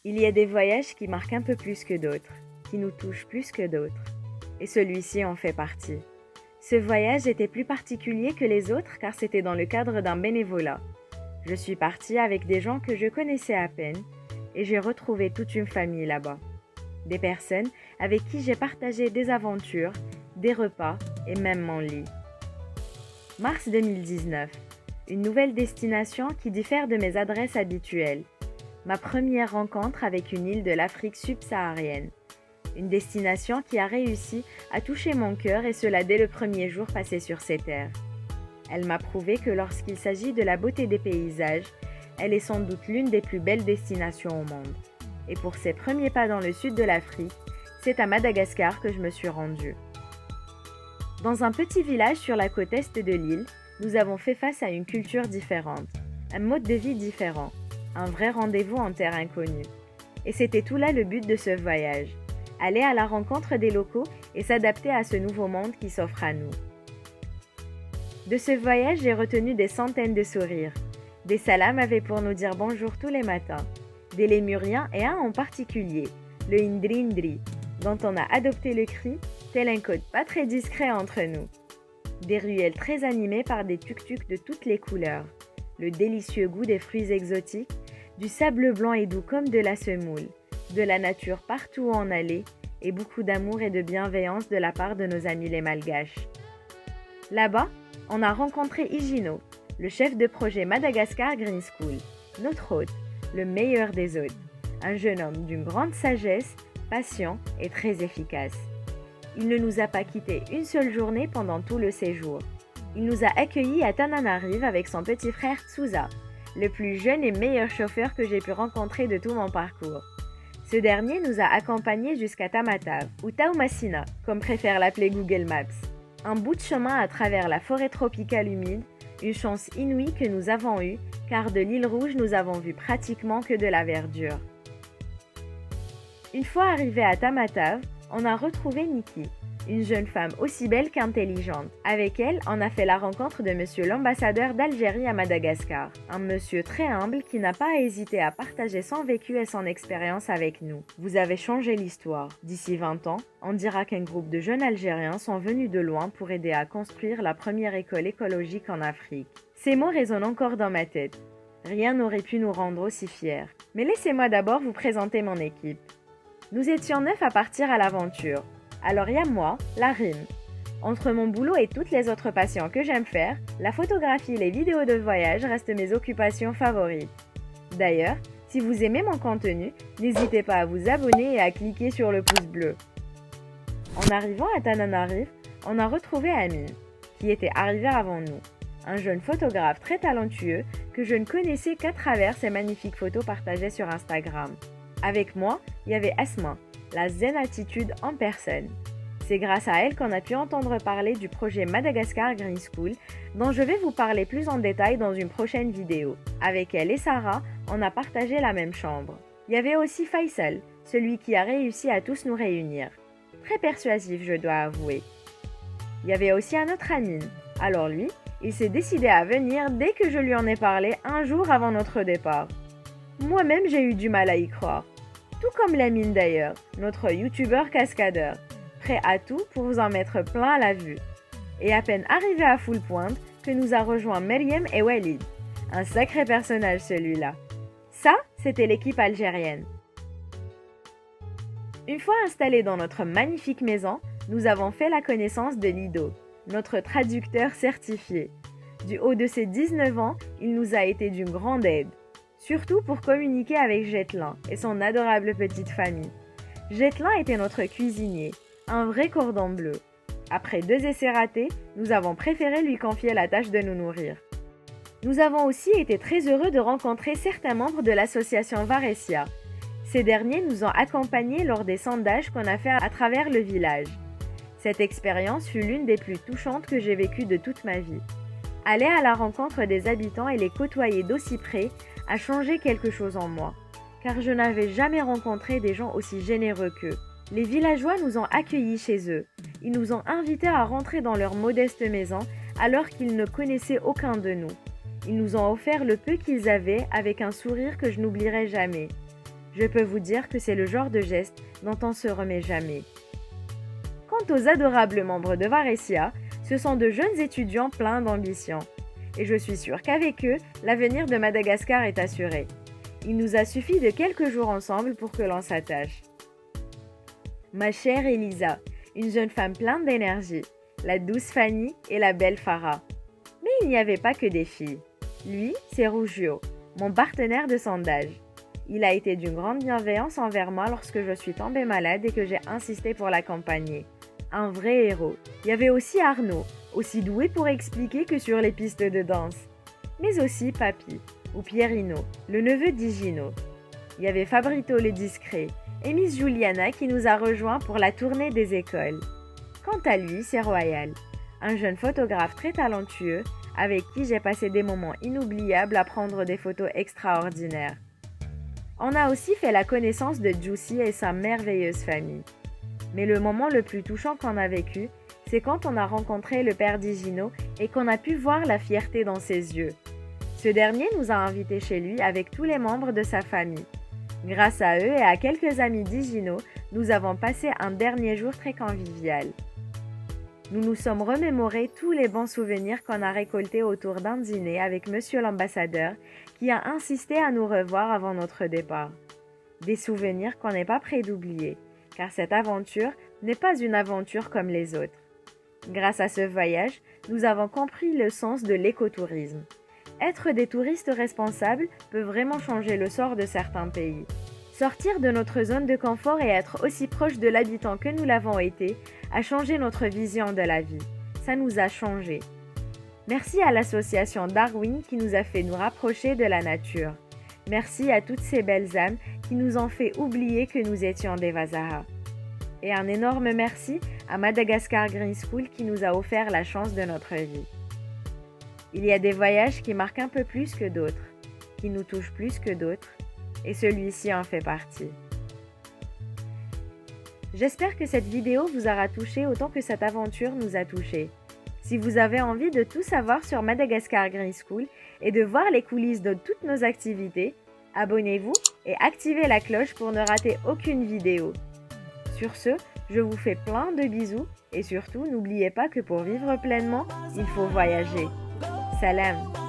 Il y a des voyages qui marquent un peu plus que d'autres, qui nous touchent plus que d'autres. Et celui-ci en fait partie. Ce voyage était plus particulier que les autres car c'était dans le cadre d'un bénévolat. Je suis partie avec des gens que je connaissais à peine et j'ai retrouvé toute une famille là-bas. Des personnes avec qui j'ai partagé des aventures, des repas et même mon lit. Mars 2019. Une nouvelle destination qui diffère de mes adresses habituelles. Ma première rencontre avec une île de l'Afrique subsaharienne. Une destination qui a réussi à toucher mon cœur et cela dès le premier jour passé sur ces terres. Elle m'a prouvé que lorsqu'il s'agit de la beauté des paysages, elle est sans doute l'une des plus belles destinations au monde. Et pour ses premiers pas dans le sud de l'Afrique, c'est à Madagascar que je me suis rendue. Dans un petit village sur la côte est de l'île, nous avons fait face à une culture différente, un mode de vie différent, un vrai rendez-vous en terre inconnue. Et c'était tout là le but de ce voyage, aller à la rencontre des locaux et s'adapter à ce nouveau monde qui s'offre à nous. De ce voyage, j'ai retenu des centaines de sourires. Des salams avaient pour nous dire bonjour tous les matins, des lémuriens et un en particulier, le Indri Indri, dont on a adopté le cri, tel un code pas très discret entre nous. Des ruelles très animées par des tuk-tuk de toutes les couleurs, le délicieux goût des fruits exotiques, du sable blanc et doux comme de la semoule, de la nature partout où on allait et beaucoup d'amour et de bienveillance de la part de nos amis les Malgaches. Là-bas, on a rencontré Higino, le chef de projet Madagascar Green School, notre hôte, le meilleur des hôtes, un jeune homme d'une grande sagesse, patient et très efficace. Il ne nous a pas quittés une seule journée pendant tout le séjour. Il nous a accueillis à Tananarive avec son petit frère Tsuza, le plus jeune et meilleur chauffeur que j'ai pu rencontrer de tout mon parcours. Ce dernier nous a accompagnés jusqu'à Tamatave, ou Taumasina, comme préfère l'appeler Google Maps. Un bout de chemin à travers la forêt tropicale humide, une chance inouïe que nous avons eue, car de l'île Rouge nous avons vu pratiquement que de la verdure. Une fois arrivés à Tamatave, on a retrouvé Niki, une jeune femme aussi belle qu'intelligente. Avec elle, on a fait la rencontre de monsieur l'ambassadeur d'Algérie à Madagascar, un monsieur très humble qui n'a pas hésité à partager son vécu et son expérience avec nous. Vous avez changé l'histoire. D'ici 20 ans, on dira qu'un groupe de jeunes Algériens sont venus de loin pour aider à construire la première école écologique en Afrique. Ces mots résonnent encore dans ma tête. Rien n'aurait pu nous rendre aussi fiers. Mais laissez-moi d'abord vous présenter mon équipe. Nous étions 9 à partir à l'aventure. Alors il y a moi, la rime. Entre mon boulot et toutes les autres passions que j'aime faire, la photographie et les vidéos de voyage restent mes occupations favorites. D'ailleurs, si vous aimez mon contenu, n'hésitez pas à vous abonner et à cliquer sur le pouce bleu. En arrivant à Tananarive, on a retrouvé Amine, qui était arrivé avant nous. Un jeune photographe très talentueux que je ne connaissais qu'à travers ses magnifiques photos partagées sur Instagram. Avec moi, il y avait Asma, la zen attitude en personne. C'est grâce à elle qu'on a pu entendre parler du projet Madagascar Green School, dont je vais vous parler plus en détail dans une prochaine vidéo. Avec elle et Sarah, on a partagé la même chambre. Il y avait aussi Faisal, celui qui a réussi à tous nous réunir. Très persuasif, je dois avouer. Il y avait aussi un autre Amine. Alors lui, il s'est décidé à venir dès que je lui en ai parlé un jour avant notre départ. Moi-même, j'ai eu du mal à y croire. Tout comme Lamine d'ailleurs, notre youtubeur cascadeur, prêt à tout pour vous en mettre plein la vue. Et à peine arrivé à full pointe que nous a rejoint Meriem et Walid. Un sacré personnage celui-là. Ça, c'était l'équipe algérienne. Une fois installés dans notre magnifique maison, nous avons fait la connaissance de Lido, notre traducteur certifié. Du haut de ses 19 ans, il nous a été d'une grande aide. Surtout pour communiquer avec Jetlan et son adorable petite famille. Jetlan était notre cuisinier, un vrai cordon bleu. Après 2 essais ratés, nous avons préféré lui confier la tâche de nous nourrir. Nous avons aussi été très heureux de rencontrer certains membres de l'association Varessia. Ces derniers nous ont accompagnés lors des sondages qu'on a fait à travers le village. Cette expérience fut l'une des plus touchantes que j'ai vécues de toute ma vie. Aller à la rencontre des habitants et les côtoyer d'aussi près a changé quelque chose en moi, car je n'avais jamais rencontré des gens aussi généreux qu'eux. Les villageois nous ont accueillis chez eux. Ils nous ont invités à rentrer dans leur modeste maison alors qu'ils ne connaissaient aucun de nous. Ils nous ont offert le peu qu'ils avaient avec un sourire que je n'oublierai jamais. Je peux vous dire que c'est le genre de geste dont on ne se remet jamais. Quant aux adorables membres de Varessia, ce sont de jeunes étudiants pleins d'ambition. Et je suis sûre qu'avec eux, l'avenir de Madagascar est assuré. Il nous a suffi de quelques jours ensemble pour que l'on s'attache. Ma chère Elisa, une jeune femme pleine d'énergie, la douce Fanny et la belle Farah. Mais il n'y avait pas que des filles. Lui, c'est Ruggiero, mon partenaire de sondage. Il a été d'une grande bienveillance envers moi lorsque je suis tombée malade et que j'ai insisté pour l'accompagner. Un vrai héros. Il y avait aussi Arnaud, aussi doué pour expliquer que sur les pistes de danse. Mais aussi Papy, ou Pierino, le neveu d'Higino. Il y avait Fabrito le discret, et Miss Juliana qui nous a rejoints pour la tournée des écoles. Quant à lui, c'est Royal, un jeune photographe très talentueux avec qui j'ai passé des moments inoubliables à prendre des photos extraordinaires. On a aussi fait la connaissance de Juicy et sa merveilleuse famille. Mais le moment le plus touchant qu'on a vécu, c'est quand on a rencontré le père d'Higino et qu'on a pu voir la fierté dans ses yeux. Ce dernier nous a invités chez lui avec tous les membres de sa famille. Grâce à eux et à quelques amis d'Higino, nous avons passé un dernier jour très convivial. Nous nous sommes remémorés tous les bons souvenirs qu'on a récoltés autour d'un dîner avec Monsieur l'ambassadeur qui a insisté à nous revoir avant notre départ. Des souvenirs qu'on n'est pas prêt d'oublier, car cette aventure n'est pas une aventure comme les autres. Grâce à ce voyage, nous avons compris le sens de l'écotourisme. Être des touristes responsables peut vraiment changer le sort de certains pays. Sortir de notre zone de confort et être aussi proche de l'habitant que nous l'avons été a changé notre vision de la vie. Ça nous a changé. Merci à l'association Darwin qui nous a fait nous rapprocher de la nature. Merci à toutes ces belles âmes qui nous ont fait oublier que nous étions des Wazaha. Et un énorme merci à Madagascar Green School qui nous a offert la chance de notre vie. Il y a des voyages qui marquent un peu plus que d'autres, qui nous touchent plus que d'autres, et celui-ci en fait partie. J'espère que cette vidéo vous aura touché autant que cette aventure nous a touchés. Si vous avez envie de tout savoir sur Madagascar Green School et de voir les coulisses de toutes nos activités, abonnez-vous et activez la cloche pour ne rater aucune vidéo. Sur ce, je vous fais plein de bisous et surtout n'oubliez pas que pour vivre pleinement, il faut voyager. Salam!